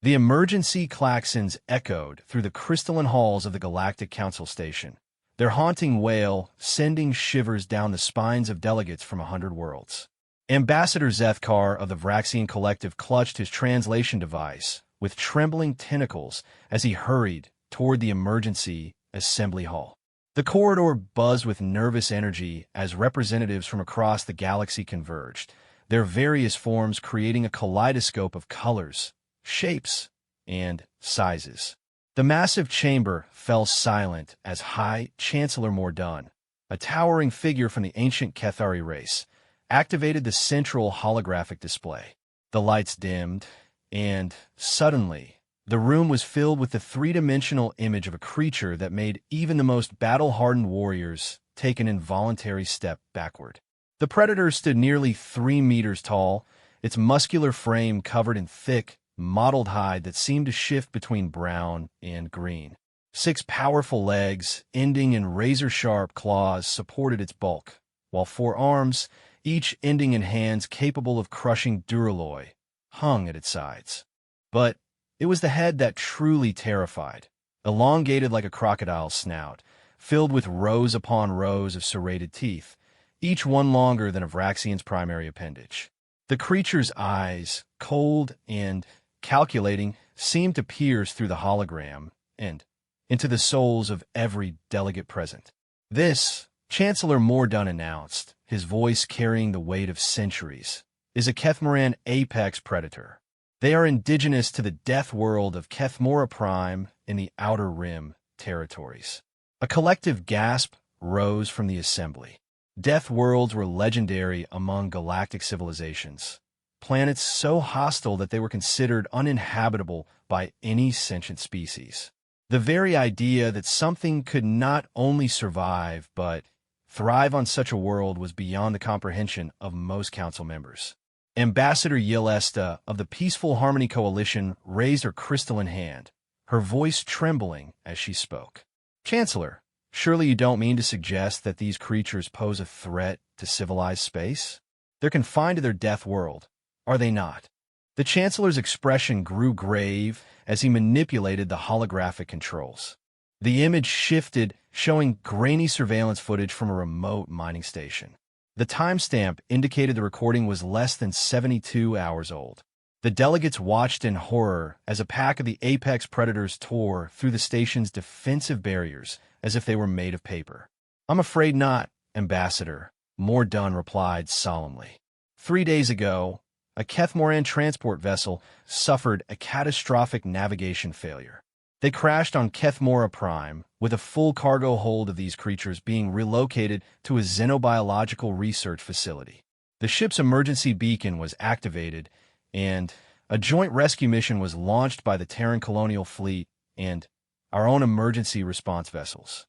The emergency klaxons echoed through the crystalline halls of the Galactic Council Station, their haunting wail sending shivers down the spines of delegates from 100 worlds. Ambassador Zethkar of the Vraxian Collective clutched his translation device with trembling tentacles as he hurried toward the emergency assembly hall. The corridor buzzed with nervous energy as representatives from across the galaxy converged, their various forms creating a kaleidoscope of colors, shapes, and sizes. The massive chamber fell silent as High Chancellor Mordan, a towering figure from the ancient Kethari race, activated the central holographic display. The lights dimmed, and suddenly, the room was filled with the three-dimensional image of a creature that made even the most battle-hardened warriors take an involuntary step backward. The predator stood nearly 3 meters tall, its muscular frame covered in thick, mottled hide that seemed to shift between brown and green. 6 powerful legs, ending in razor-sharp claws, supported its bulk, while 4 arms, each ending in hands capable of crushing duralloy, hung at its sides. But it was the head that truly terrified, elongated like a crocodile's snout, filled with rows upon rows of serrated teeth, each one longer than a Vraxian's primary appendage. The creature's eyes, cold and calculating, seemed to pierce through the hologram and into the souls of every delegate present. "This," Chancellor Mordan announced, his voice carrying the weight of centuries, "is a Kethmoran apex predator. They are indigenous to the death world of Kethmora Prime in the Outer Rim territories." A collective gasp rose from the assembly. Death worlds were legendary among galactic civilizations, planets so hostile that they were considered uninhabitable by any sentient species. The very idea that something could not only survive but thrive on such a world was beyond the comprehension of most council members. Ambassador Yelesta of the Peaceful Harmony Coalition raised her crystalline hand, her voice trembling as she spoke. "Chancellor, surely you don't mean to suggest that these creatures pose a threat to civilized space? They're confined to their death world, are they not?" The Chancellor's expression grew grave as he manipulated the holographic controls. The image shifted, showing grainy surveillance footage from a remote mining station. The timestamp indicated the recording was less than 72 hours old. The delegates watched in horror as a pack of the apex predators tore through the station's defensive barriers as if they were made of paper. "I'm afraid not, Ambassador," Mordan replied solemnly. 3 days ago, a Kethmoran transport vessel suffered a catastrophic navigation failure. They crashed on Kethmora Prime, with a full cargo hold of these creatures being relocated to a xenobiological research facility. The ship's emergency beacon was activated, and a joint rescue mission was launched by the Terran Colonial Fleet and our own emergency response vessels.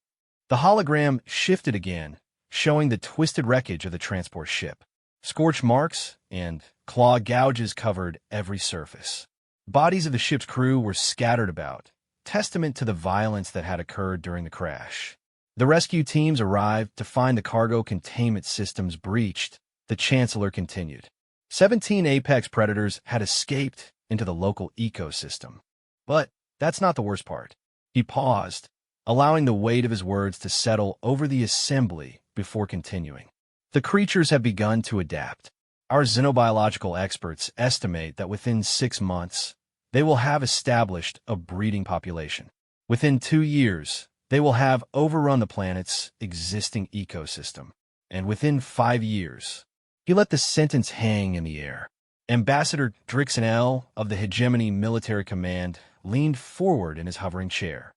The hologram shifted again, showing the twisted wreckage of the transport ship. Scorch marks and claw gouges covered every surface. Bodies of the ship's crew were scattered about, testament to the violence that had occurred during the crash. The rescue teams arrived to find the cargo containment systems breached, the Chancellor continued. 17 apex predators had escaped into the local ecosystem. But that's not the worst part. He paused, allowing the weight of his words to settle over the assembly before continuing. "The creatures have begun to adapt. Our xenobiological experts estimate that within 6 months, they will have established a breeding population. Within 2 years, they will have overrun the planet's existing ecosystem. And within 5 years," he let the sentence hang in the air. Ambassador Drixenel of the Hegemony Military Command leaned forward in his hovering chair.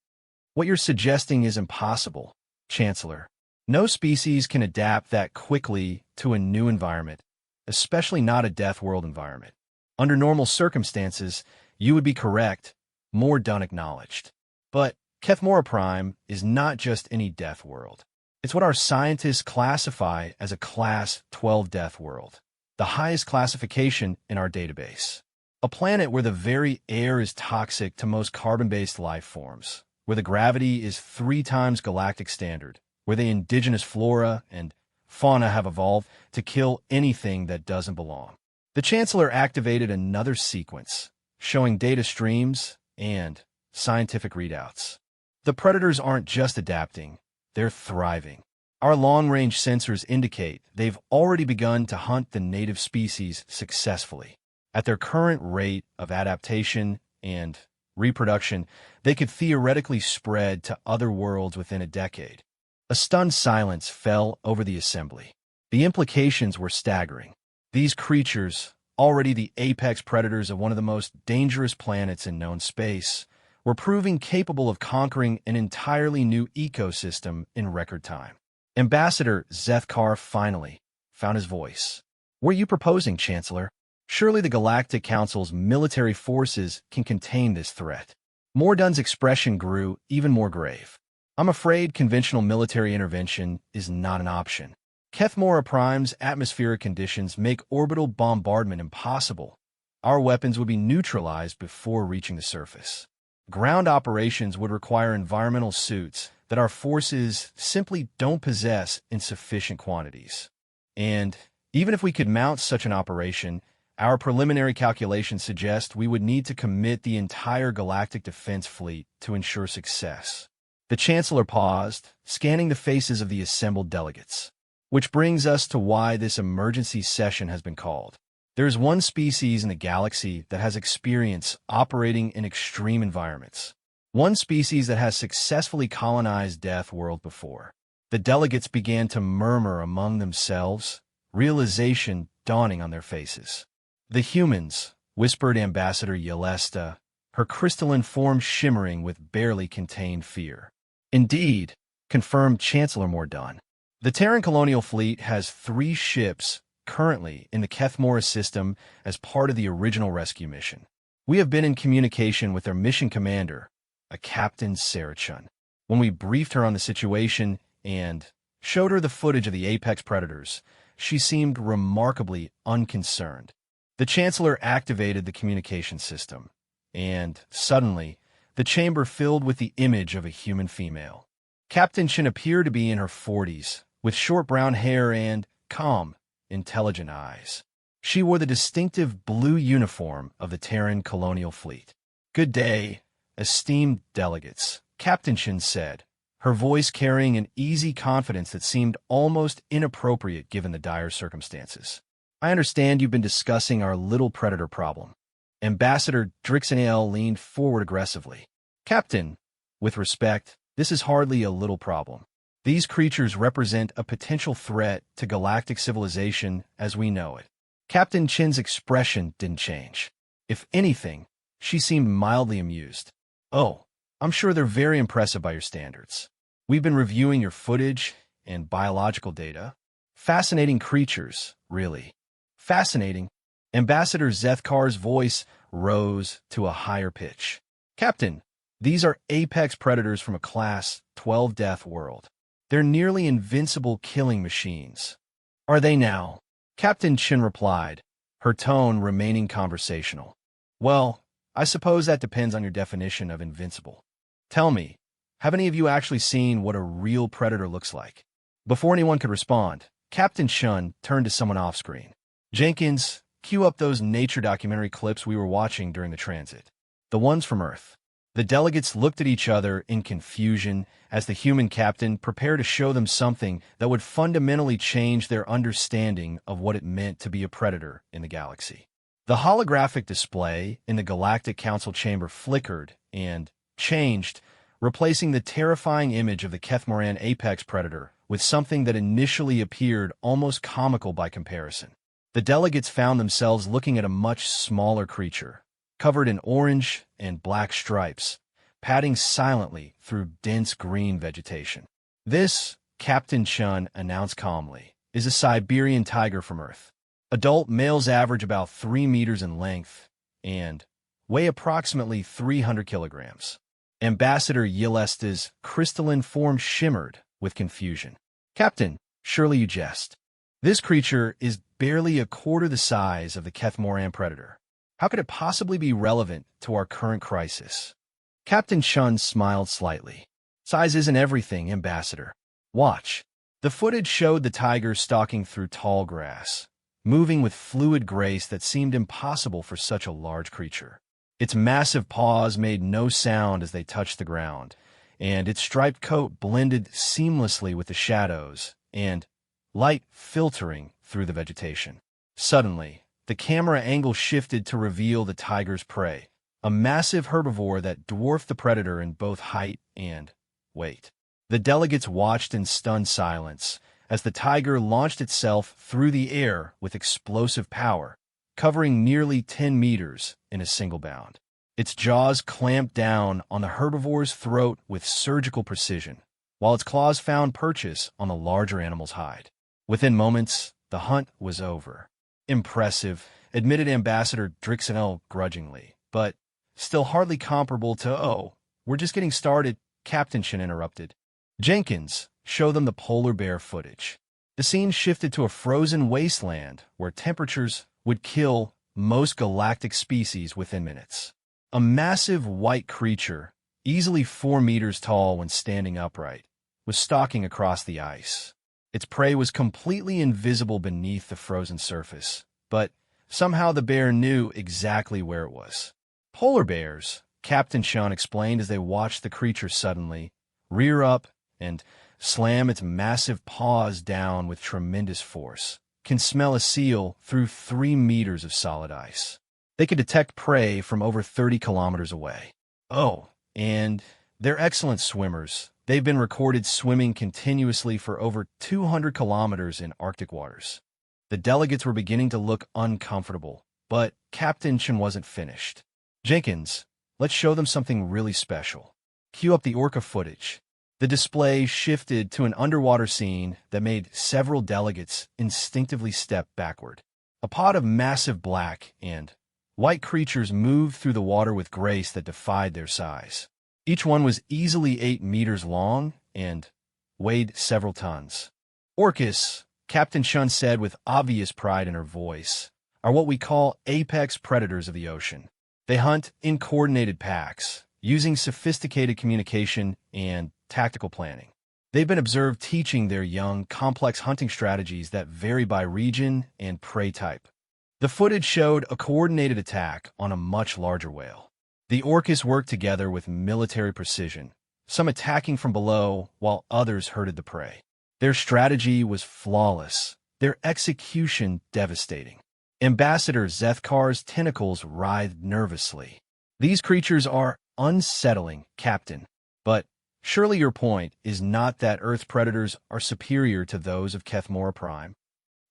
"What you're suggesting is impossible, Chancellor. No species can adapt that quickly to a new environment, especially not a death world environment. Under normal circumstances, you would be correct," Mordan acknowledged. "But Kethmora Prime is not just any death world. It's what our scientists classify as a Class 12 death world, the highest classification in our database. A planet where the very air is toxic to most carbon-based life forms, where the gravity is 3 times galactic standard, where the indigenous flora and fauna have evolved to kill anything that doesn't belong." The Chancellor activated another sequence, showing data streams and scientific readouts. The predators aren't just adapting, they're thriving. Our long-range sensors indicate they've already begun to hunt the native species successfully. At their current rate of adaptation and reproduction, they could theoretically spread to other worlds within a decade. A stunned silence fell over the assembly. The implications were staggering. These creatures, already the apex predators of one of the most dangerous planets in known space, were proving capable of conquering an entirely new ecosystem in record time. Ambassador Zethkar finally found his voice. "What are you proposing, Chancellor? Surely the Galactic Council's military forces can contain this threat." Mordun's expression grew even more grave. "I'm afraid conventional military intervention is not an option. Kethmora Prime's atmospheric conditions make orbital bombardment impossible. Our weapons would be neutralized before reaching the surface. Ground operations would require environmental suits that our forces simply don't possess in sufficient quantities. And even if we could mount such an operation, our preliminary calculations suggest we would need to commit the entire galactic defense fleet to ensure success." The Chancellor paused, scanning the faces of the assembled delegates. "Which brings us to why this emergency session has been called. There is one species in the galaxy that has experience operating in extreme environments. One species that has successfully colonized Death World before." The delegates began to murmur among themselves, realization dawning on their faces. "The humans," whispered Ambassador Yelesta, her crystalline form shimmering with barely contained fear. "Indeed," confirmed Chancellor Mordun. "The Terran colonial fleet has 3 ships currently in the Kethmora system as part of the original rescue mission. We have been in communication with their mission commander, a Captain Sarachun. When we briefed her on the situation and showed her the footage of the apex predators, she seemed remarkably unconcerned." The Chancellor activated the communication system, and suddenly, the chamber filled with the image of a human female. Captain Chin appeared to be in her 40s, with short brown hair and calm, intelligent eyes. She wore the distinctive blue uniform of the Terran colonial fleet. "Good day, esteemed delegates," Captain Chin said, her voice carrying an easy confidence that seemed almost inappropriate given the dire circumstances. "I understand you've been discussing our little predator problem." Ambassador Drixanael leaned forward aggressively. "Captain, with respect, this is hardly a little problem. These creatures represent a potential threat to galactic civilization as we know it." Captain Chin's expression didn't change. If anything, she seemed mildly amused. "Oh, I'm sure they're very impressive by your standards. We've been reviewing your footage and biological data. Fascinating creatures, really. Fascinating." Ambassador Zethkar's voice rose to a higher pitch. "Captain, these are apex predators from a Class 12 Death World. They're nearly invincible killing machines." "Are they now?" Captain Chin replied, her tone remaining conversational. "Well, I suppose that depends on your definition of invincible. Tell me, have any of you actually seen what a real predator looks like?" Before anyone could respond, Captain Chun turned to someone off-screen. "Jenkins, cue up those nature documentary clips we were watching during the transit. The ones from Earth." The delegates looked at each other in confusion as the human captain prepared to show them something that would fundamentally change their understanding of what it meant to be a predator in the galaxy. The holographic display in the Galactic Council chamber flickered and changed, replacing the terrifying image of the Kethmoran apex predator with something that initially appeared almost comical by comparison. The delegates found themselves looking at a much smaller creature, covered in orange and black stripes, padding silently through dense green vegetation. "This," Captain Chun announced calmly, "is a Siberian tiger from Earth. Adult males average about 3 meters in length and weigh approximately 300 kilograms. Ambassador Yelesta's crystalline form shimmered with confusion. "Captain, surely you jest. This creature is barely a quarter the size of the Kethmoran predator. How could it possibly be relevant to our current crisis?" Captain Chun smiled slightly. "Size isn't everything, Ambassador. Watch." The footage showed the tiger stalking through tall grass, moving with fluid grace that seemed impossible for such a large creature. Its massive paws made no sound as they touched the ground, and its striped coat blended seamlessly with the shadows and light filtering through the vegetation. Suddenly, the camera angle shifted to reveal the tiger's prey, a massive herbivore that dwarfed the predator in both height and weight. The delegates watched in stunned silence as the tiger launched itself through the air with explosive power, covering nearly 10 meters in a single bound. Its jaws clamped down on the herbivore's throat with surgical precision, while its claws found purchase on the larger animal's hide. Within moments, the hunt was over. Impressive, admitted Ambassador Drixenel grudgingly, but still hardly comparable to, "Oh, we're just getting started," Captain Shin interrupted. "Jenkins, show them the polar bear footage." The scene shifted to a frozen wasteland where temperatures would kill most galactic species within minutes. A massive white creature, easily 4 meters tall when standing upright, was stalking across the ice. Its prey was completely invisible beneath the frozen surface, but somehow the bear knew exactly where it was. Polar bears, Captain Sean explained as they watched the creature suddenly rear up and slam its massive paws down with tremendous force, can smell a seal through 3 meters of solid ice. They could detect prey from over 30 kilometers away. Oh, and they're excellent swimmers. They've been recorded swimming continuously for over 200 kilometers in Arctic waters. The delegates were beginning to look uncomfortable, but Captain Chen wasn't finished. "Jenkins, let's show them something really special. Cue up the orca footage." The display shifted to an underwater scene that made several delegates instinctively step backward. A pod of massive black and white creatures moved through the water with grace that defied their size. Each one was easily 8 meters long and weighed several tons. "Orcas," Captain Shun said with obvious pride in her voice, "are what we call apex predators of the ocean. They hunt in coordinated packs, using sophisticated communication and tactical planning. They've been observed teaching their young complex hunting strategies that vary by region and prey type." The footage showed a coordinated attack on a much larger whale. The orcas worked together with military precision, some attacking from below while others herded the prey. Their strategy was flawless, their execution devastating. Ambassador Zethkar's tentacles writhed nervously. "These creatures are unsettling, Captain. But surely your point is not that Earth's predators are superior to those of Kethmora Prime?"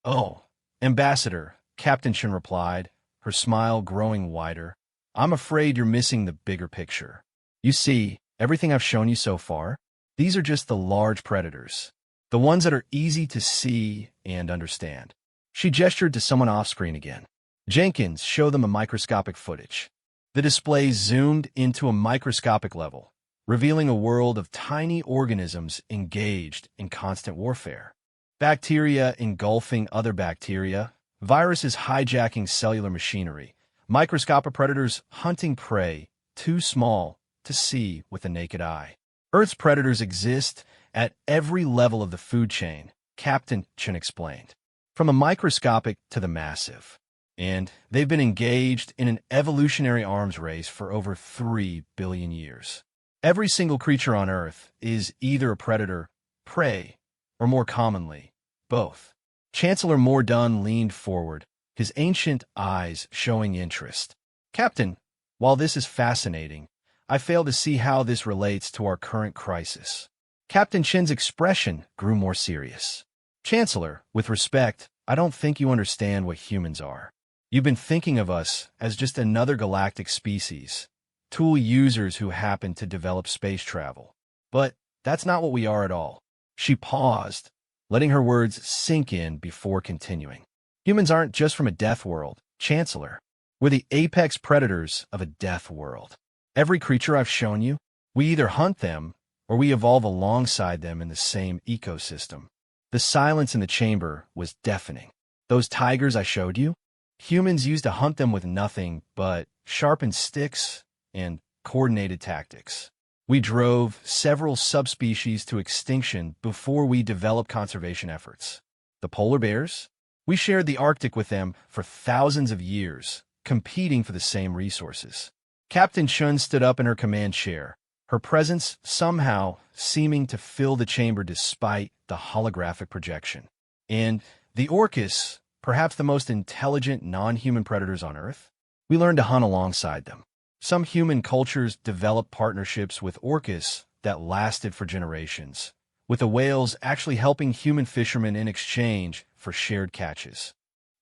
"Oh, Ambassador," Captain Shin replied, her smile growing wider, "I'm afraid you're missing the bigger picture. You see, everything I've shown you so far, these are just the large predators, the ones that are easy to see and understand." She gestured to someone off-screen again. "Jenkins, show them a microscopic footage." The display zoomed into a microscopic level, revealing a world of tiny organisms engaged in constant warfare. Bacteria engulfing other bacteria, viruses hijacking cellular machinery, microscopic predators hunting prey too small to see with the naked eye. Earth's predators exist at every level of the food chain, Captain Chen explained, from the microscopic to the massive. And they've been engaged in an evolutionary arms race for over 3 billion years. Every single creature on Earth is either a predator, prey, or more commonly, both. Chancellor Mordun leaned forward, his ancient eyes showing interest. "Captain, while this is fascinating, I fail to see how this relates to our current crisis." Captain Chen's expression grew more serious. "Chancellor, with respect, I don't think you understand what humans are. You've been thinking of us as just another galactic species, tool users who happen to develop space travel. But that's not what we are at all." She paused, letting her words sink in before continuing. "Humans aren't just from a death world, Chancellor. We're the apex predators of a death world. Every creature I've shown you, we either hunt them or we evolve alongside them in the same ecosystem." The silence in the chamber was deafening. "Those tigers I showed you? Humans used to hunt them with nothing but sharpened sticks and coordinated tactics. We drove several subspecies to extinction before we developed conservation efforts. The polar bears? We shared the Arctic with them for thousands of years, competing for the same resources. Captain Chun stood up in her command chair, her presence somehow seeming to fill the chamber despite the holographic projection. And the Orcus, perhaps the most intelligent non-human predators on Earth? We learned to hunt alongside them. Some human cultures developed partnerships with Orcus that lasted for generations, with the whales actually helping human fishermen in exchange for shared catches.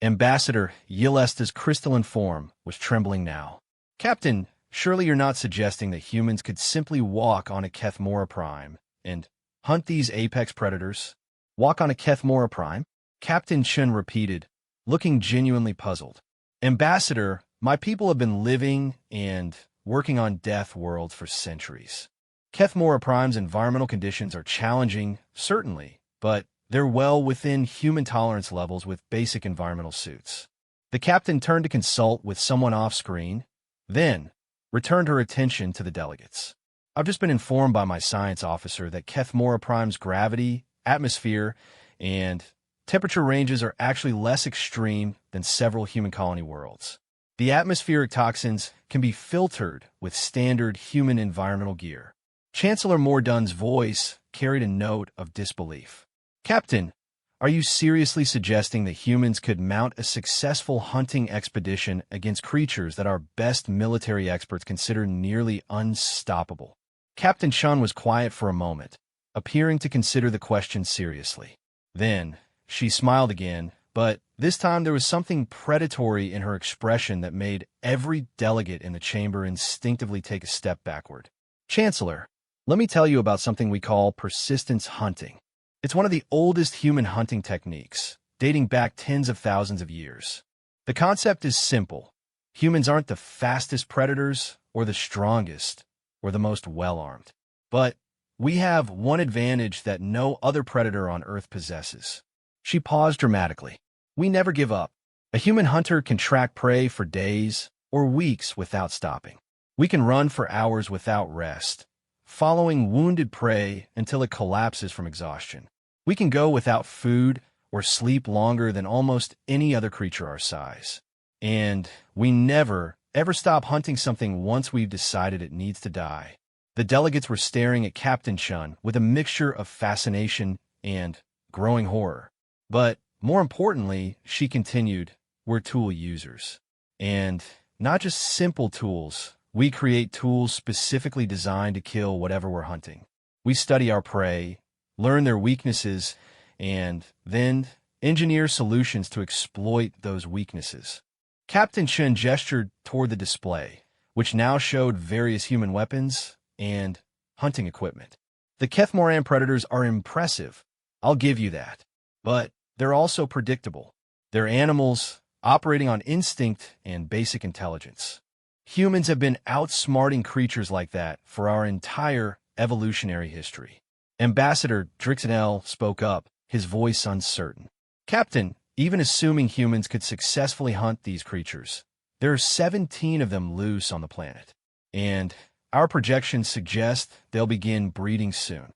Ambassador Yelesta's crystalline form was trembling now. Captain, surely you're not suggesting that humans could simply walk on a Kethmora Prime and hunt these apex predators? Walk on a Kethmora Prime? Captain Chun repeated, looking genuinely puzzled. Ambassador, my people have been living and working on death worlds for centuries. Kethmora Prime's environmental conditions are challenging, certainly, but they're well within human tolerance levels with basic environmental suits. The captain turned to consult with someone off-screen, then returned her attention to the delegates. I've just been informed by my science officer that Kethmora Prime's gravity, atmosphere, and temperature ranges are actually less extreme than several human colony worlds. The atmospheric toxins can be filtered with standard human environmental gear. Chancellor Mordunn's voice carried a note of disbelief. Captain, are you seriously suggesting that humans could mount a successful hunting expedition against creatures that our best military experts consider nearly unstoppable? Captain Chun was quiet for a moment, appearing to consider the question seriously. Then, she smiled again, but this time there was something predatory in her expression that made every delegate in the chamber instinctively take a step backward. Chancellor, let me tell you about something we call persistence hunting. It's one of the oldest human hunting techniques, dating back tens of thousands of years. The concept is simple. Humans aren't the fastest predators, or the strongest, or the most well-armed. But we have one advantage that no other predator on Earth possesses. She paused dramatically. We never give up. A human hunter can track prey for days or weeks without stopping. We can run for hours without rest, following wounded prey until it collapses from exhaustion. We can go without food or sleep longer than almost any other creature our size. And we never, ever stop hunting something once we've decided it needs to die. The delegates were staring at Captain Chun with a mixture of fascination and growing horror. But more importantly, she continued, we're tool users. And not just simple tools. We create tools specifically designed to kill whatever we're hunting. We study our prey, learn their weaknesses, and then engineer solutions to exploit those weaknesses. Captain Chun gestured toward the display, which now showed various human weapons and hunting equipment. The Kethmoran predators are impressive, I'll give you that. But they're also predictable. They're animals operating on instinct and basic intelligence. Humans have been outsmarting creatures like that for our entire evolutionary history. Ambassador Drixenel spoke up, his voice uncertain. Captain, even assuming humans could successfully hunt these creatures, there are 17 of them loose on the planet. And our projections suggest they'll begin breeding soon.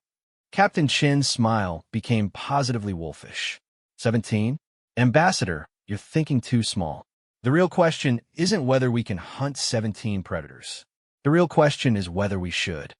Captain Chin's smile became positively wolfish. 17? Ambassador, you're thinking too small. The real question isn't whether we can hunt 17 predators. The real question is whether we should.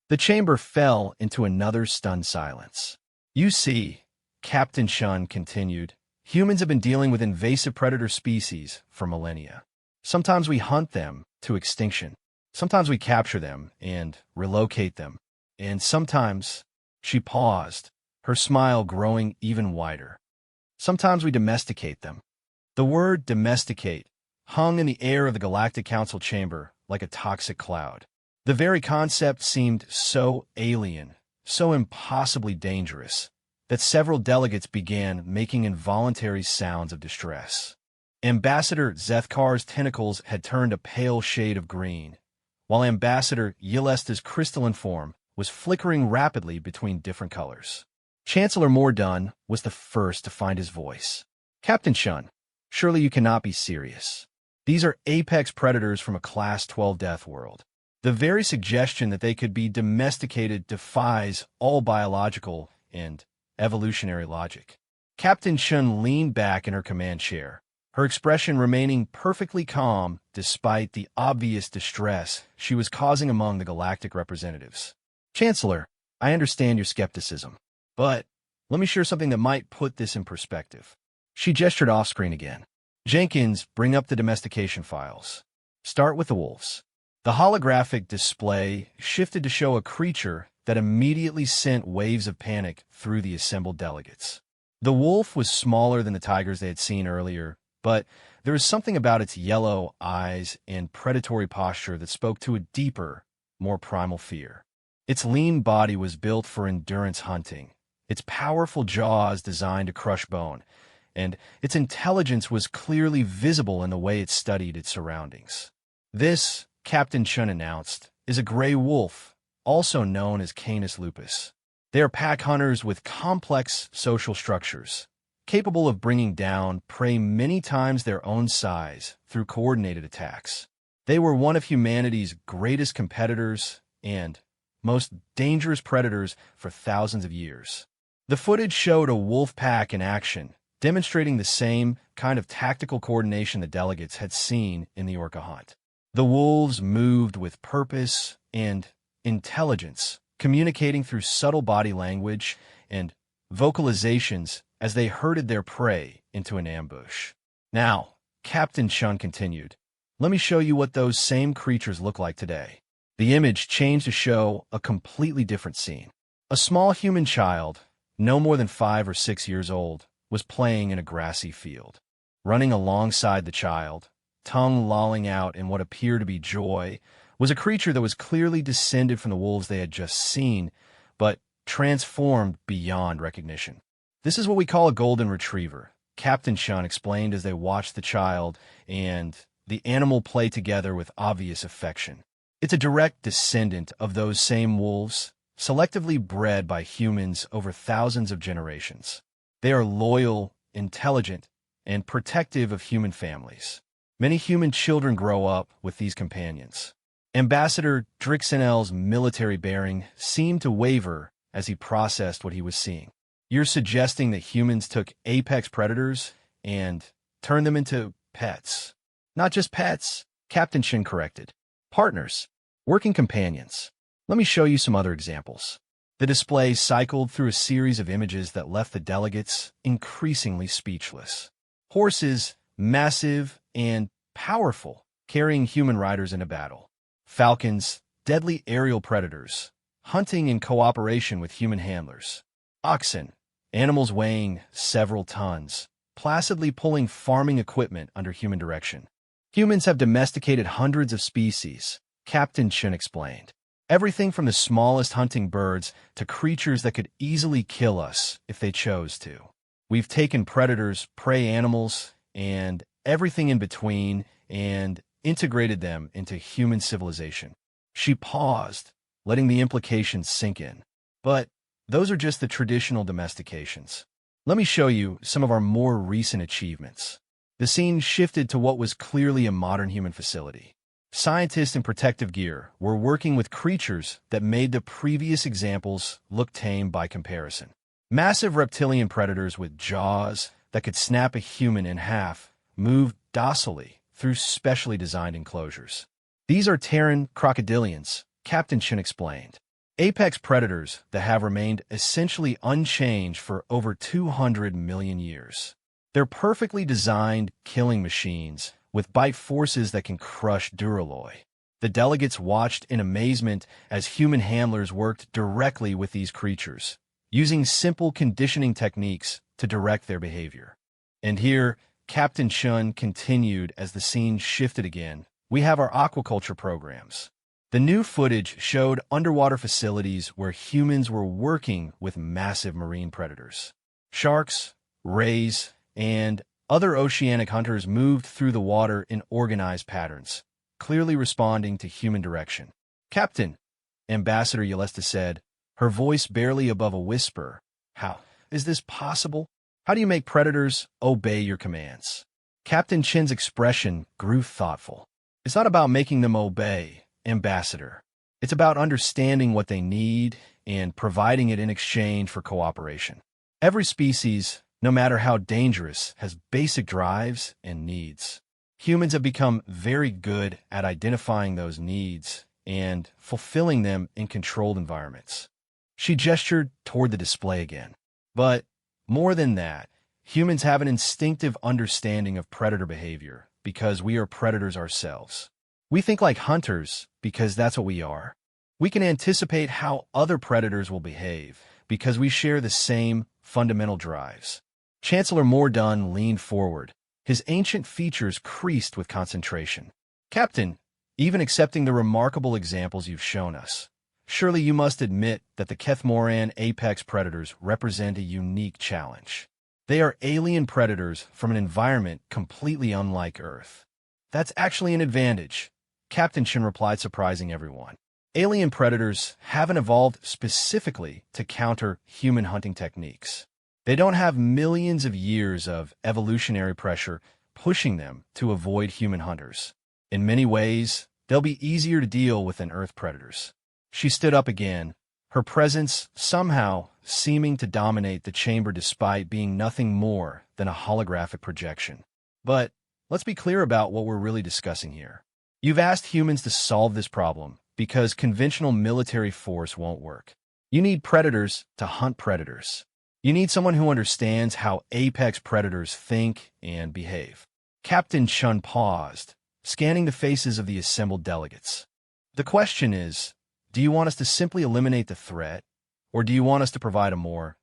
The chamber fell into another stunned silence. You see, Captain Chun continued, humans have been dealing with invasive predator species for millennia. Sometimes we hunt them to extinction. Sometimes we capture them and relocate them. And sometimes, she paused, her smile growing even wider. Sometimes we domesticate them. The word domesticate hung in the air of the Galactic Council chamber like a toxic cloud. The very concept seemed so alien, so impossibly dangerous, that several delegates began making involuntary sounds of distress. Ambassador Zethkar's tentacles had turned a pale shade of green, while Ambassador Yelesta's crystalline form was flickering rapidly between different colors. Chancellor Mordun was the first to find his voice. Captain Chun, surely you cannot be serious. These are apex predators from a Class 12 death world. The very suggestion that they could be domesticated defies all biological and evolutionary logic. Captain Chun leaned back in her command chair, her expression remaining perfectly calm despite the obvious distress she was causing among the galactic representatives. Chancellor, I understand your skepticism, but let me share something that might put this in perspective. She gestured off-screen again. Jenkins, bring up the domestication files. Start with the wolves. The holographic display shifted to show a creature that immediately sent waves of panic through the assembled delegates. The wolf was smaller than the tigers they had seen earlier, but there was something about its yellow eyes and predatory posture that spoke to a deeper, more primal fear. Its lean body was built for endurance hunting, its powerful jaws designed to crush bone, and its intelligence was clearly visible in the way it studied its surroundings. This, Captain Chun announced, is a gray wolf, also known as Canis lupus. They are pack hunters with complex social structures, capable of bringing down prey many times their own size through coordinated attacks. They were one of humanity's greatest competitors and most dangerous predators for thousands of years. The footage showed a wolf pack in action, demonstrating the same kind of tactical coordination the delegates had seen in the orca hunt. The wolves moved with purpose and intelligence, communicating through subtle body language and vocalizations as they herded their prey into an ambush. Now, Captain Chun continued, let me show you what those same creatures look like today. The image changed to show a completely different scene. A small human child, no more than 5 or 6 years old, was playing in a grassy field. Running alongside the child, tongue lolling out in what appeared to be joy, was a creature that was clearly descended from the wolves they had just seen, but transformed beyond recognition. This is what we call a golden retriever, Captain Chun explained as they watched the child and the animal play together with obvious affection. It's a direct descendant of those same wolves, selectively bred by humans over thousands of generations. They are loyal, intelligent, and protective of human families. Many human children grow up with these companions. Ambassador Drixenel's military bearing seemed to waver as he processed what he was seeing. You're suggesting that humans took apex predators and turned them into pets. Not just pets, Captain Shin corrected. Partners, working companions. Let me show you some other examples. The display cycled through a series of images that left the delegates increasingly speechless. Horses, massive and powerful, carrying human riders into battle. Falcons, deadly aerial predators, hunting in cooperation with human handlers. Oxen, animals weighing several tons, placidly pulling farming equipment under human direction. Humans have domesticated hundreds of species, Captain Chun explained. Everything from the smallest hunting birds to creatures that could easily kill us if they chose to. We've taken predators, prey animals, and everything in between and integrated them into human civilization. She paused, letting the implications sink in. But those are just the traditional domestications. Let me show you some of our more recent achievements. The scene shifted to what was clearly a modern human facility. Scientists in protective gear were working with creatures that made the previous examples look tame by comparison. Massive reptilian predators with jaws that could snap a human in half moved docilely through specially designed enclosures. These are Terran crocodilians, Captain Chin explained. Apex predators that have remained essentially unchanged for over 200 million years. They're perfectly designed killing machines with bite forces that can crush Duralloy. The delegates watched in amazement as human handlers worked directly with these creatures, using simple conditioning techniques to direct their behavior. And here, Captain Chun continued as the scene shifted again. We have our aquaculture programs. The new footage showed underwater facilities where humans were working with massive marine predators. Sharks, rays, and other oceanic hunters moved through the water in organized patterns, clearly responding to human direction. Captain, Ambassador Yelesta said, her voice barely above a whisper, how is this possible? How do you make predators obey your commands? Captain Chin's expression grew thoughtful. It's not about making them obey, Ambassador. It's about understanding what they need and providing it in exchange for cooperation. Every species, no matter how dangerous, has basic drives and needs. Humans have become very good at identifying those needs and fulfilling them in controlled environments. She gestured toward the display again. But more than that, humans have an instinctive understanding of predator behavior because we are predators ourselves. We think like hunters because that's what we are. We can anticipate how other predators will behave because we share the same fundamental drives. Chancellor Mordun leaned forward, his ancient features creased with concentration. Captain, even accepting the remarkable examples you've shown us, surely you must admit that the Kethmoran apex predators represent a unique challenge. They are alien predators from an environment completely unlike Earth. That's actually an advantage, Captain Shin replied, surprising everyone. Alien predators haven't evolved specifically to counter human hunting techniques. They don't have millions of years of evolutionary pressure pushing them to avoid human hunters. In many ways, they'll be easier to deal with than Earth predators. She stood up again, her presence somehow seeming to dominate the chamber despite being nothing more than a holographic projection. But let's be clear about what we're really discussing here. You've asked humans to solve this problem because conventional military force won't work. You need predators to hunt predators. You need someone who understands how apex predators think and behave. Captain Chun paused, scanning the faces of the assembled delegates. The question is, do you want us to simply eliminate the threat, or do you want us to provide a more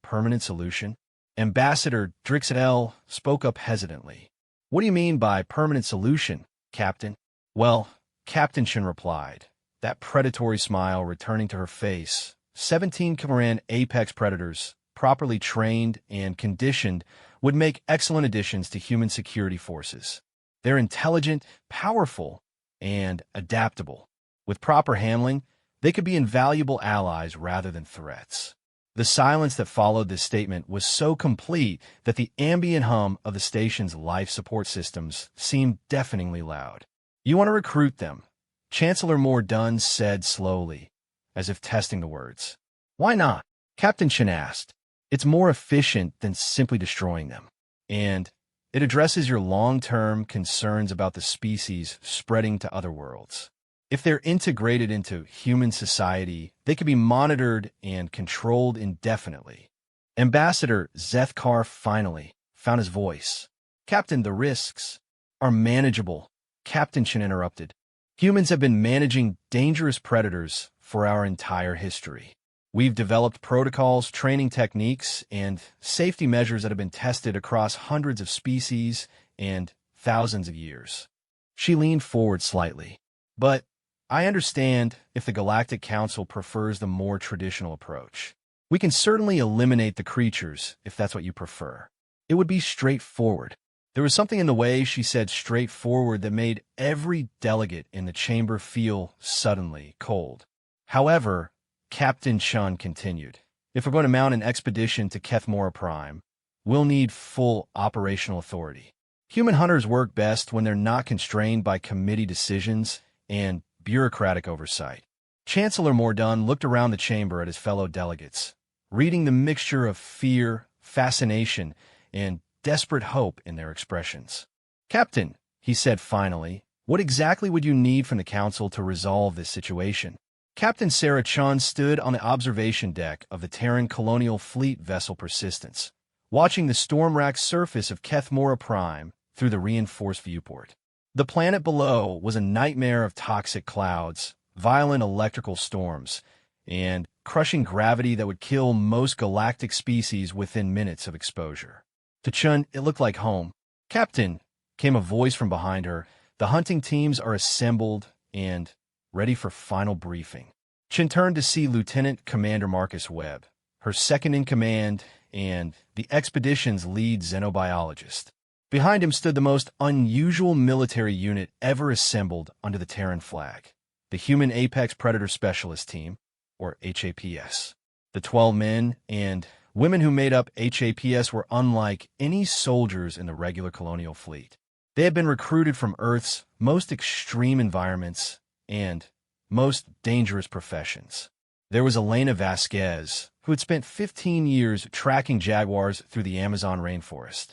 permanent solution? Ambassador Drixel spoke up hesitantly. What do you mean by permanent solution, Captain? Well, Captain Chun replied, that predatory smile returning to her face. 17 Kamaran apex predators, properly trained and conditioned, would make excellent additions to human security forces. They're intelligent, powerful, and adaptable. With proper handling, they could be invaluable allies rather than threats. The silence that followed this statement was so complete that the ambient hum of the station's life support systems seemed deafeningly loud. You want to recruit them, Chancellor Mordun said slowly, as if testing the words. Why not? Captain Shin asked. It's more efficient than simply destroying them. And it addresses your long-term concerns about the species spreading to other worlds. If they're integrated into human society, they can be monitored and controlled indefinitely. Ambassador Zethkar finally found his voice. Captain, the risks are manageable, Captain Shin interrupted. Humans have been managing dangerous predators for our entire history. We've developed protocols, training techniques, and safety measures that have been tested across hundreds of species and thousands of years. She leaned forward slightly. But I understand if the Galactic Council prefers the more traditional approach. We can certainly eliminate the creatures if that's what you prefer. It would be straightforward. There was something in the way she said straightforward that made every delegate in the chamber feel suddenly cold. However, Captain Chun continued, if we're going to mount an expedition to Kethmora Prime, we'll need full operational authority. Human hunters work best when they're not constrained by committee decisions and bureaucratic oversight. Chancellor Mordun looked around the chamber at his fellow delegates, reading the mixture of fear, fascination, and desperate hope in their expressions. Captain, he said finally, what exactly would you need from the Council to resolve this situation? Captain Sarah Chun stood on the observation deck of the Terran Colonial Fleet vessel Persistence, watching the storm-racked surface of Kethmora Prime through the reinforced viewport. The planet below was a nightmare of toxic clouds, violent electrical storms, and crushing gravity that would kill most galactic species within minutes of exposure. To Chun, it looked like home. Captain, came a voice from behind her, the hunting teams are assembled and ready for final briefing. Chun turned to see Lieutenant Commander Marcus Webb, her second-in-command, and the expedition's lead xenobiologist. Behind him stood the most unusual military unit ever assembled under the Terran flag, the Human Apex Predator Specialist Team, or HAPS. The 12 men and women who made up HAPS were unlike any soldiers in the regular colonial fleet. They had been recruited from Earth's most extreme environments and most dangerous professions. There was Elena Vasquez, who had spent 15 years tracking jaguars through the Amazon rainforest.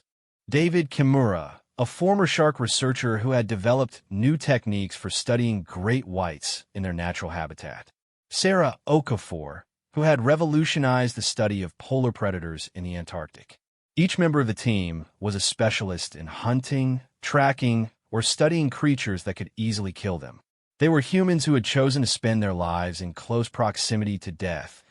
David Kimura, a former shark researcher who had developed new techniques for studying great whites in their natural habitat. Sarah Okafor, who had revolutionized the study of polar predators in the Antarctic. Each member of the team was a specialist in hunting, tracking, or studying creatures that could easily kill them. They were humans who had chosen to spend their lives in close proximity to death,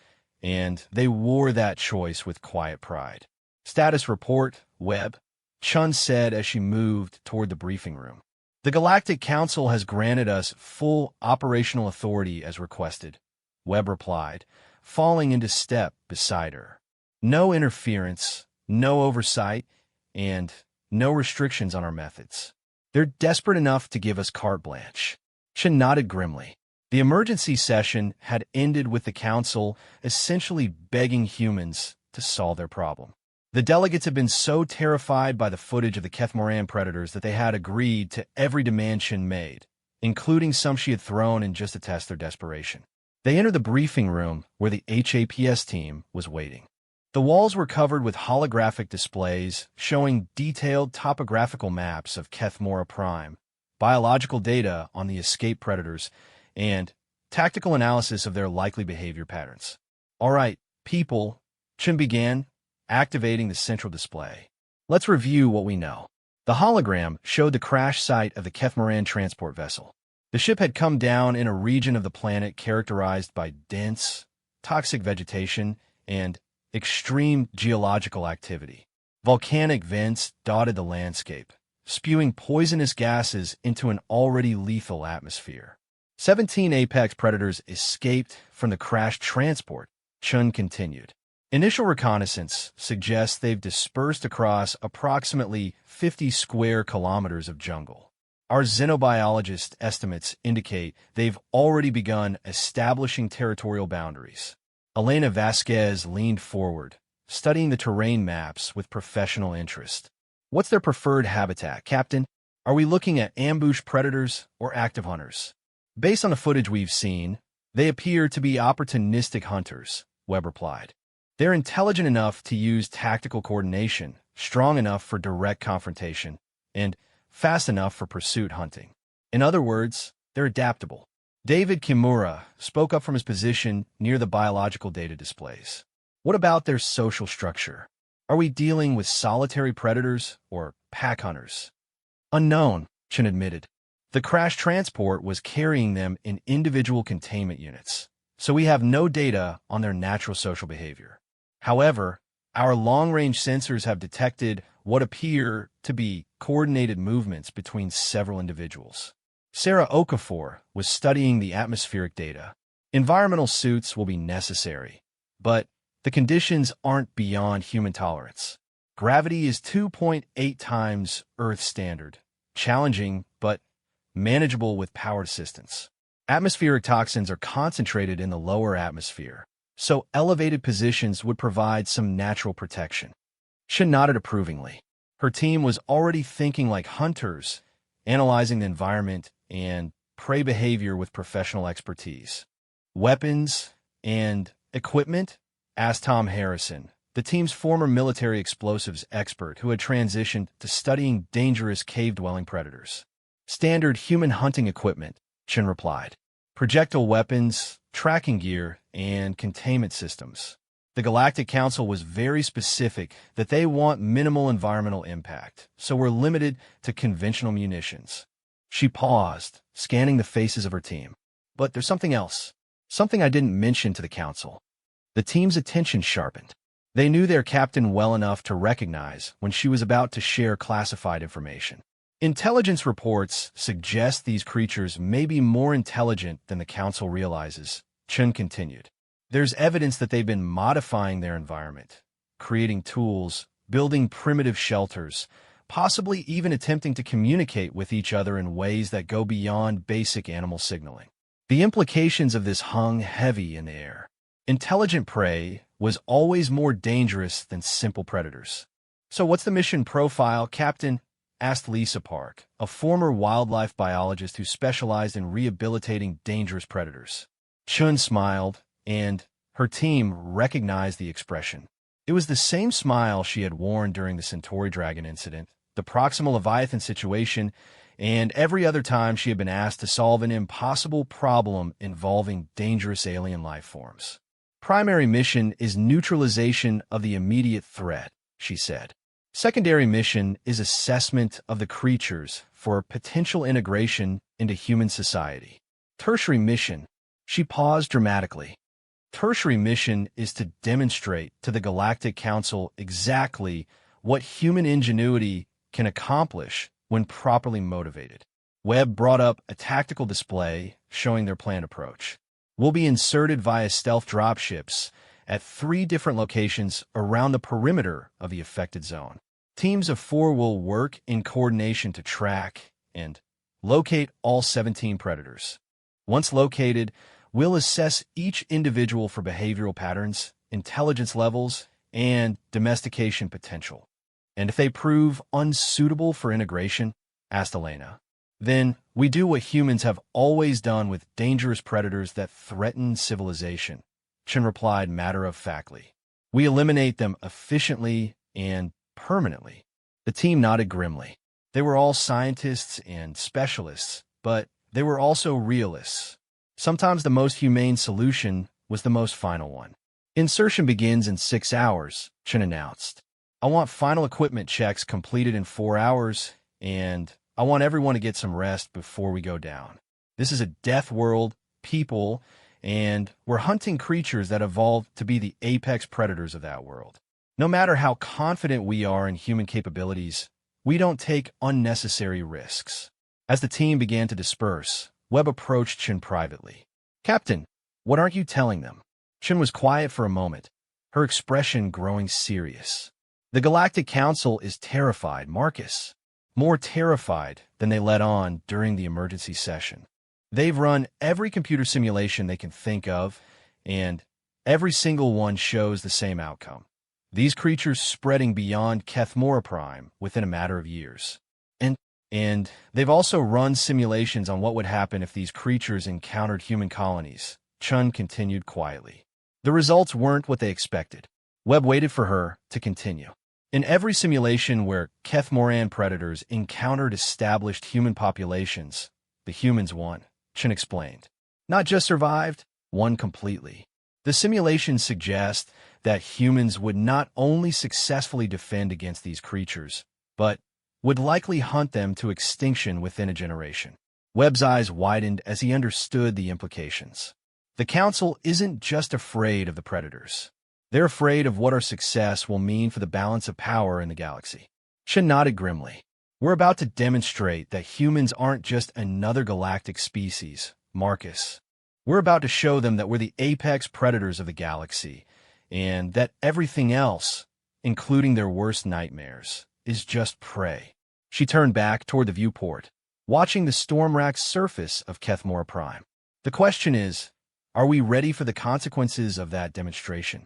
and they wore that choice with quiet pride. Status report, Webb, Chun said as she moved toward the briefing room. The Galactic Council has granted us full operational authority as requested, Webb replied, falling into step beside her. No interference, no oversight, and no restrictions on our methods. They're desperate enough to give us carte blanche. Chun nodded grimly. The emergency session had ended with the Council essentially begging humans to solve their problem. The delegates had been so terrified by the footage of the Kethmoran predators that they had agreed to every demand Chun made, including some she had thrown in just to test their desperation. They entered the briefing room where the HAPS team was waiting. The walls were covered with holographic displays showing detailed topographical maps of Kethmora Prime, biological data on the escaped predators, and tactical analysis of their likely behavior patterns. All right, people, Chun began, activating the central display. Let's review what we know. The hologram showed the crash site of the Kethmoran transport vessel. The ship had come down in a region of the planet characterized by dense, toxic vegetation and extreme geological activity. Volcanic vents dotted the landscape, spewing poisonous gases into an already lethal atmosphere. 17 apex predators escaped from the crashed transport, Chun continued. Initial reconnaissance suggests they've dispersed across approximately 50 square kilometers of jungle. Our xenobiologist estimates indicate they've already begun establishing territorial boundaries. Elena Vasquez leaned forward, studying the terrain maps with professional interest. What's their preferred habitat, Captain? Are we looking at ambush predators or active hunters? Based on the footage we've seen, they appear to be opportunistic hunters, Webb replied. They're intelligent enough to use tactical coordination, strong enough for direct confrontation, and fast enough for pursuit hunting. In other words, they're adaptable. David Kimura spoke up from his position near the biological data displays. What about their social structure? Are we dealing with solitary predators or pack hunters? Unknown, Chun admitted. The crash transport was carrying them in individual containment units, so we have no data on their natural social behavior. However, our long-range sensors have detected what appear to be coordinated movements between several individuals. Sarah Okafor was studying the atmospheric data. Environmental suits will be necessary, but the conditions aren't beyond human tolerance. Gravity is 2.8 times Earth standard, challenging but manageable with power assistance. Atmospheric toxins are concentrated in the lower atmosphere, so elevated positions would provide some natural protection. She nodded approvingly. Her team was already thinking like hunters, analyzing the environment and prey behavior with professional expertise. Weapons and equipment? Asked Tom Harrison, the team's former military explosives expert who had transitioned to studying dangerous cave-dwelling predators. Standard human hunting equipment, Chun replied. Projectile weapons, tracking gear, and containment systems. The Galactic Council was very specific that they want minimal environmental impact, so we're limited to conventional munitions. She paused, scanning the faces of her team. But there's something else. Something I didn't mention to the Council. The team's attention sharpened. They knew their captain well enough to recognize when she was about to share classified information. Intelligence reports suggest these creatures may be more intelligent than the Council realizes, Chun continued. There's evidence that they've been modifying their environment, creating tools, building primitive shelters, possibly even attempting to communicate with each other in ways that go beyond basic animal signaling. The implications of this hung heavy in the air. Intelligent prey was always more dangerous than simple predators. So what's the mission profile, Captain? Asked Lisa Park, a former wildlife biologist who specialized in rehabilitating dangerous predators. Chun smiled, and her team recognized the expression. It was the same smile she had worn during the Centauri Dragon incident, the Proximal Leviathan situation, and every other time she had been asked to solve an impossible problem involving dangerous alien life forms. Primary mission is neutralization of the immediate threat, she said. Secondary mission is assessment of the creatures for potential integration into human society. Tertiary mission, she paused dramatically. Tertiary mission is to demonstrate to the Galactic Council exactly what human ingenuity can accomplish when properly motivated. Webb brought up a tactical display showing their planned approach. Will be inserted via stealth dropships at 3 different locations around the perimeter of the affected zone. Teams of 4 will work in coordination to track and locate all 17 predators. Once located, we'll assess each individual for behavioral patterns, intelligence levels, and domestication potential. And if they prove unsuitable for integration, asked Elena, then we do what humans have always done with dangerous predators that threaten civilization. Chen replied matter-of-factly. We eliminate them efficiently and permanently. The team nodded grimly. They were all scientists and specialists, but they were also realists. Sometimes the most humane solution was the most final one. Insertion begins in 6 hours, Chen announced. I want final equipment checks completed in 4 hours, and I want everyone to get some rest before we go down. This is a death world, people, and we're hunting creatures that evolved to be the apex predators of that world. No matter how confident we are in human capabilities, we don't take unnecessary risks. As the team began to disperse, Webb approached Chen privately. Captain, what aren't you telling them? Chen was quiet for a moment, her expression growing serious. The Galactic Council is terrified, Marcus. More terrified than they let on during the emergency session. They've run every computer simulation they can think of, and every single one shows the same outcome. These creatures spreading beyond Kethmora Prime within a matter of years. And they've also run simulations on what would happen if these creatures encountered human colonies, Chun continued quietly. The results weren't what they expected. Webb waited for her to continue. In every simulation where Kethmoran predators encountered established human populations, the humans won, Chen explained. Not just survived, won completely. The simulations suggest that humans would not only successfully defend against these creatures, but would likely hunt them to extinction within a generation. Webb's eyes widened as he understood the implications. The Council isn't just afraid of the predators. They're afraid of what our success will mean for the balance of power in the galaxy. Chen nodded grimly. We're about to demonstrate that humans aren't just another galactic species, Marcus. We're about to show them that we're the apex predators of the galaxy, and that everything else, including their worst nightmares, is just prey. She turned back toward the viewport, watching the storm-racked surface of Kethmora Prime. The question is, are we ready for the consequences of that demonstration?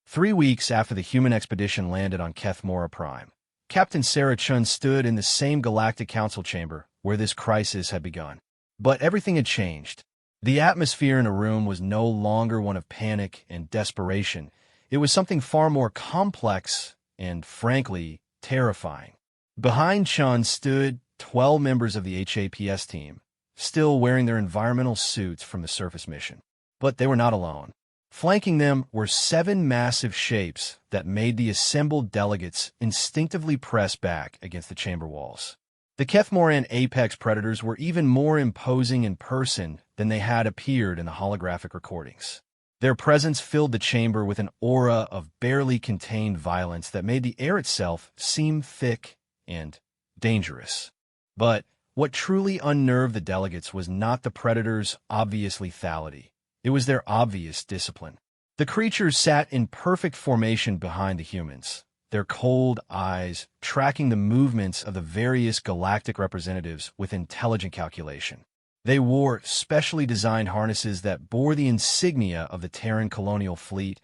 3 weeks after the human expedition landed on Kethmora Prime, Captain Sarah Chun stood in the same Galactic Council chamber where this crisis had begun. But everything had changed. The atmosphere in a room was no longer one of panic and desperation. It was something far more complex and, frankly, terrifying. Behind Chun stood 12 members of the HAPS team, still wearing their environmental suits from the surface mission. But they were not alone. Flanking them were 7 massive shapes that made the assembled delegates instinctively press back against the chamber walls. The Kethmoran apex predators were even more imposing in person than they had appeared in the holographic recordings. Their presence filled the chamber with an aura of barely contained violence that made the air itself seem thick and dangerous. But what truly unnerved the delegates was not the predators' obvious lethality. It was their obvious discipline. The creatures sat in perfect formation behind the humans, their cold eyes tracking the movements of the various galactic representatives with intelligent calculation. They wore specially designed harnesses that bore the insignia of the Terran colonial fleet,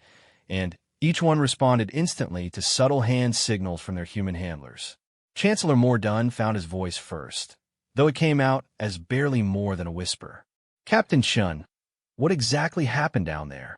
and each one responded instantly to subtle hand signals from their human handlers. Chancellor Mordun found his voice first, though it came out as barely more than a whisper. Captain Chun, what exactly happened down there?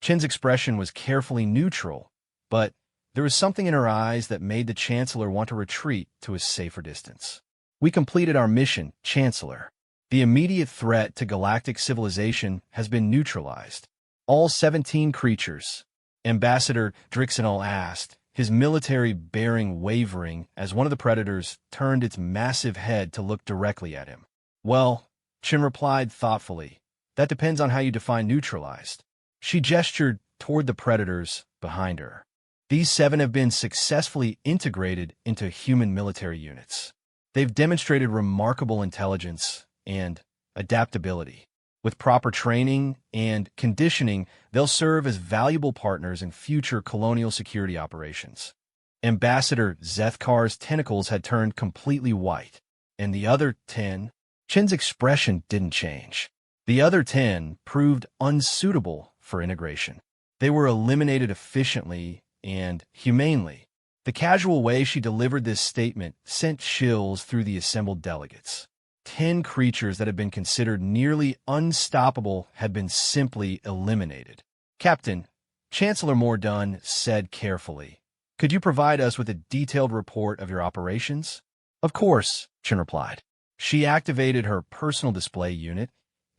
Chin's expression was carefully neutral, but there was something in her eyes that made the Chancellor want to retreat to a safer distance. We completed our mission, Chancellor. The immediate threat to galactic civilization has been neutralized. All 17 creatures, Ambassador Drixenol asked, his military bearing wavering as one of the predators turned its massive head to look directly at him. Well, Chin replied thoughtfully, that depends on how you define neutralized. She gestured toward the predators behind her. These 7 have been successfully integrated into human military units. They've demonstrated remarkable intelligence and adaptability. With proper training and conditioning, they'll serve as valuable partners in future colonial security operations. Ambassador Zethkar's tentacles had turned completely white, and the other 10, Chin's expression didn't change. The other 10 proved unsuitable for integration. They were eliminated efficiently and humanely. The casual way she delivered this statement sent chills through the assembled delegates. 10 creatures that had been considered nearly unstoppable had been simply eliminated. Captain, Chancellor Mordun said carefully, could you provide us with a detailed report of your operations? Of course, Chin replied. She activated her personal display unit,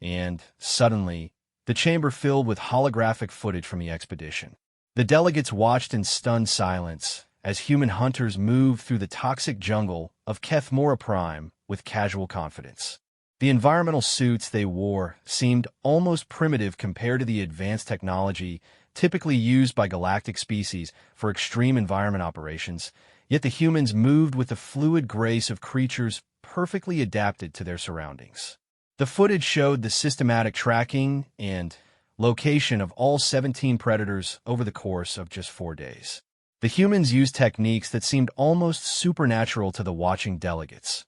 and suddenly, the chamber filled with holographic footage from the expedition. The delegates watched in stunned silence as human hunters moved through the toxic jungle of Kethmora Prime with casual confidence. The environmental suits they wore seemed almost primitive compared to the advanced technology typically used by galactic species for extreme environment operations, yet the humans moved with the fluid grace of creatures perfectly adapted to their surroundings. The footage showed the systematic tracking and location of all 17 predators over the course of just 4 days. The humans used techniques that seemed almost supernatural to the watching delegates.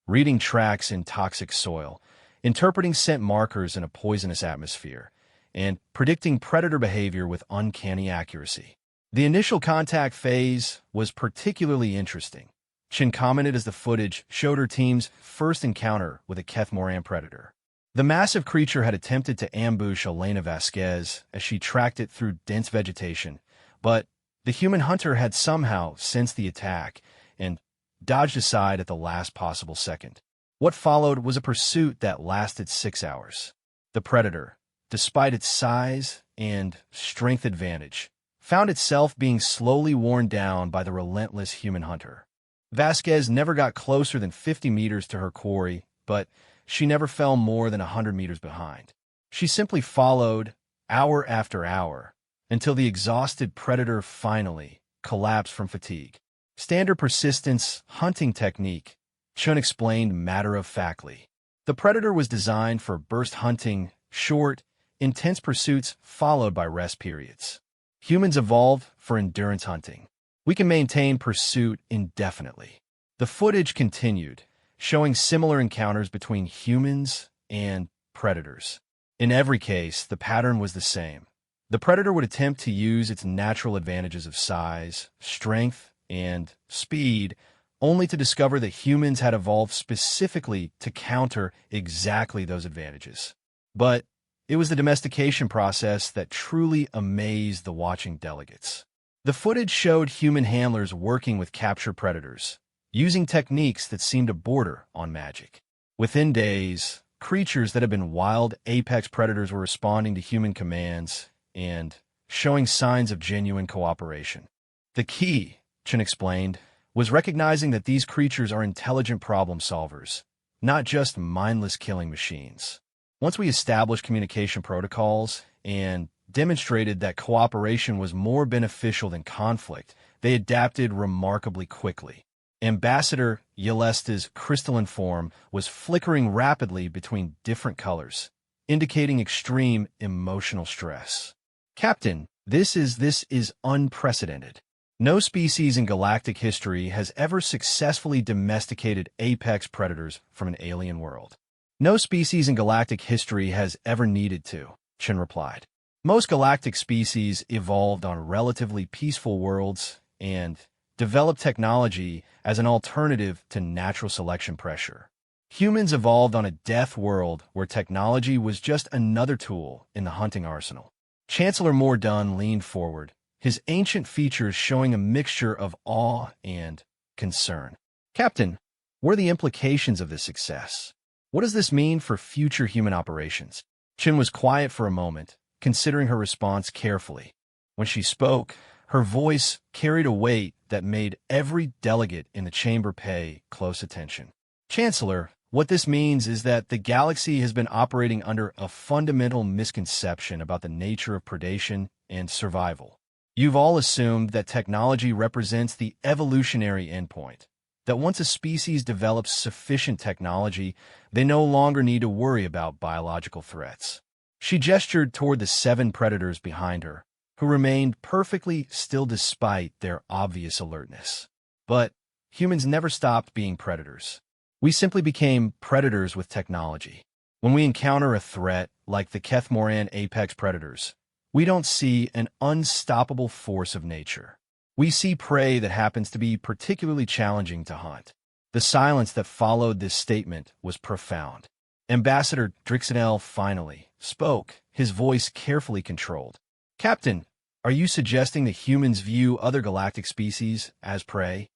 Reading tracks in toxic soil, interpreting scent markers in a poisonous atmosphere, and predicting predator behavior with uncanny accuracy. The initial contact phase was particularly interesting. Chin commented as the footage showed her team's first encounter with a Kethmoran predator. The massive creature had attempted to ambush Elena Vasquez as she tracked it through dense vegetation, but the human hunter had somehow sensed the attack and dodged aside at the last possible second. What followed was a pursuit that lasted 6 hours. The predator, despite its size and strength advantage, found itself being slowly worn down by the relentless human hunter. Vasquez never got closer than 50 meters to her quarry, but she never fell more than 100 meters behind. She simply followed, hour after hour, until the exhausted predator finally collapsed from fatigue. Standard persistence hunting technique, Chun explained matter-of-factly. The predator was designed for burst hunting, short, intense pursuits followed by rest periods. Humans evolved for endurance hunting. We can maintain pursuit indefinitely. The footage continued, showing similar encounters between humans and predators. In every case, the pattern was the same. The predator would attempt to use its natural advantages of size, strength, and speed, only to discover that humans had evolved specifically to counter exactly those advantages. But it was the domestication process that truly amazed the watching delegates. The footage showed human handlers working with captured predators, using techniques that seemed to border on magic. Within days, creatures that had been wild apex predators were responding to human commands and showing signs of genuine cooperation. The key, Chin explained, was recognizing that these creatures are intelligent problem solvers, not just mindless killing machines. Once we established communication protocols and demonstrated that cooperation was more beneficial than conflict, they adapted remarkably quickly. Ambassador Yelesta's crystalline form was flickering rapidly between different colors, indicating extreme emotional stress. Captain, this is unprecedented. No species in galactic history has ever successfully domesticated apex predators from an alien world. No species in galactic history has ever needed to, Chin replied. Most galactic species evolved on relatively peaceful worlds and developed technology as an alternative to natural selection pressure. Humans evolved on a death world where technology was just another tool in the hunting arsenal. Chancellor Mordun leaned forward, his ancient features showing a mixture of awe and concern. Captain, what are the implications of this success? What does this mean for future human operations? Chin was quiet for a moment, considering her response carefully. When she spoke, her voice carried a weight that made every delegate in the chamber pay close attention. Chancellor, what this means is that the galaxy has been operating under a fundamental misconception about the nature of predation and survival. You've all assumed that technology represents the evolutionary endpoint, that once a species develops sufficient technology, they no longer need to worry about biological threats. She gestured toward the 7 predators behind her, who remained perfectly still despite their obvious alertness. But humans never stopped being predators. We simply became predators with technology. When we encounter a threat like the Kethmoran apex predators, we don't see an unstoppable force of nature. We see prey that happens to be particularly challenging to hunt. The silence that followed this statement was profound. Ambassador Drixenel finally spoke, his voice carefully controlled. Captain, are you suggesting that humans view other galactic species as prey?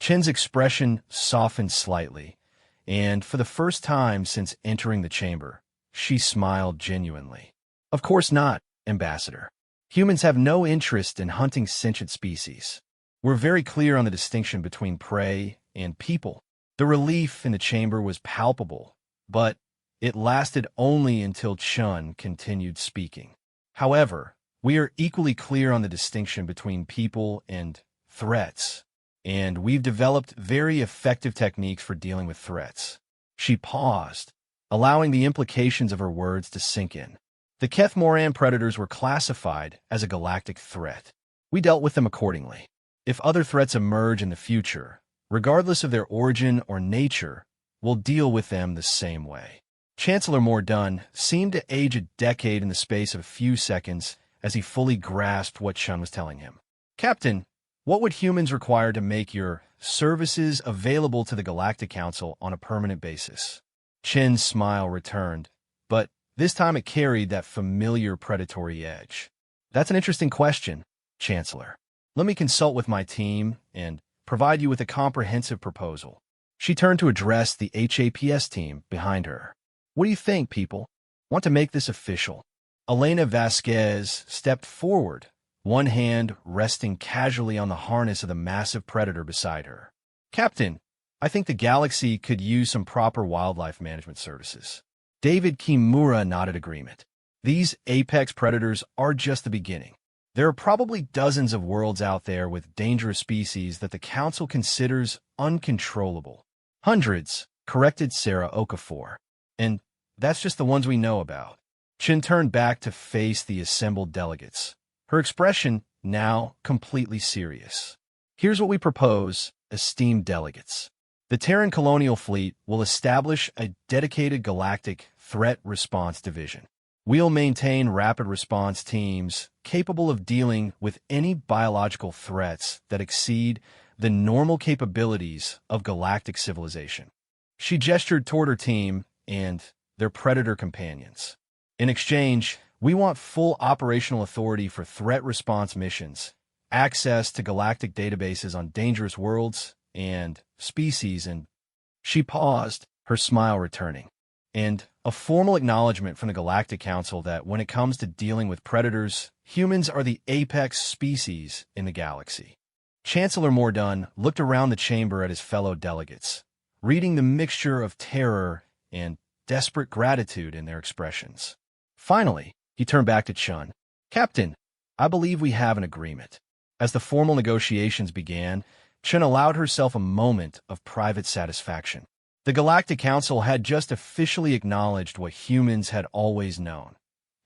Chin's expression softened slightly, and for the first time since entering the chamber, she smiled genuinely. Of course not, Ambassador. Humans have no interest in hunting sentient species. We're very clear on the distinction between prey and people. The relief in the chamber was palpable, but it lasted only until Chun continued speaking. However, we are equally clear on the distinction between people and threats, and we've developed very effective techniques for dealing with threats. She paused, allowing the implications of her words to sink in. The Kethmoran predators were classified as a galactic threat. We dealt with them accordingly. If other threats emerge in the future, regardless of their origin or nature, we'll deal with them the same way. Chancellor Mordun seemed to age a decade in the space of a few seconds as he fully grasped what Chun was telling him. Captain, what would humans require to make your services available to the Galactic Council on a permanent basis? Chin's smile returned, but this time it carried that familiar predatory edge. That's an interesting question, Chancellor. Let me consult with my team and provide you with a comprehensive proposal. She turned to address the HAPS team behind her. What do you think, people? Want to make this official? Elena Vasquez stepped forward, one hand resting casually on the harness of the massive predator beside her. Captain, I think the galaxy could use some proper wildlife management services. David Kimura nodded agreement. These apex predators are just the beginning. There are probably dozens of worlds out there with dangerous species that the Council considers uncontrollable. Hundreds, corrected Sarah Okafor. And that's just the ones we know about. Chin turned back to face the assembled delegates, her expression now completely serious. Here's what we propose, esteemed delegates. The Terran Colonial Fleet will establish a dedicated galactic threat response division. We'll maintain rapid response teams capable of dealing with any biological threats that exceed the normal capabilities of galactic civilization. She gestured toward her team and their predator companions. In exchange, we want full operational authority for threat response missions, access to galactic databases on dangerous worlds and species, and she paused, her smile returning, and a formal acknowledgement from the Galactic Council that when it comes to dealing with predators, humans are the apex species in the galaxy. Chancellor Mordun looked around the chamber at his fellow delegates, reading the mixture of terror and desperate gratitude in their expressions. Finally, he turned back to Chun. Captain, I believe we have an agreement. As the formal negotiations began, Chun allowed herself a moment of private satisfaction. The Galactic Council had just officially acknowledged what humans had always known.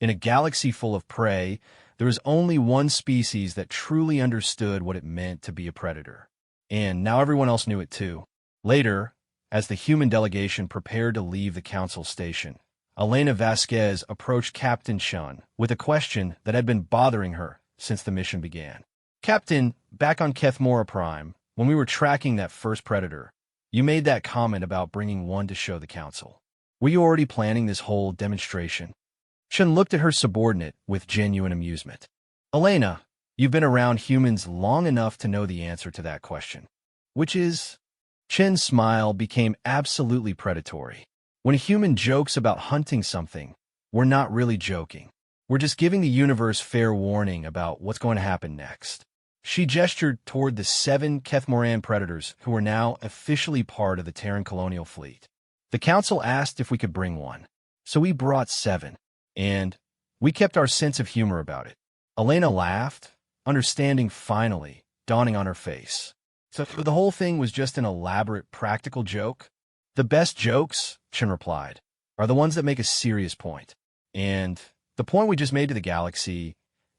In a galaxy full of prey, there was only one species that truly understood what it meant to be a predator. And now everyone else knew it too. Later, as the human delegation prepared to leave the council station, Elena Vasquez approached Captain Chun with a question that had been bothering her since the mission began. Captain, back on Kethmora Prime, when we were tracking that first predator, you made that comment about bringing one to show the council. Were you already planning this whole demonstration? Chen looked at her subordinate with genuine amusement. Elena, you've been around humans long enough to know the answer to that question. Which is? Chen's smile became absolutely predatory. When a human jokes about hunting something, we're not really joking. We're just giving the universe fair warning about what's going to happen next. She gestured toward the 7 Kethmoran predators who were now officially part of the Terran colonial fleet. The council asked if we could bring one, so we brought 7, and we kept our sense of humor about it. Elena laughed, understanding finally dawning on her face. So the whole thing was just an elaborate practical joke? The best jokes, Chen replied, are the ones that make a serious point. And the point we just made to the galaxy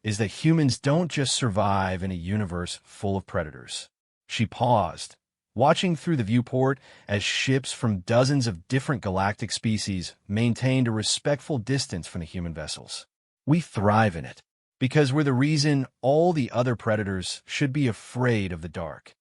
is that humans don't just survive in a universe full of predators. She paused, watching through the viewport as ships from dozens of different galactic species maintained a respectful distance from the human vessels. We thrive in it, because we're the reason all the other predators should be afraid of the dark.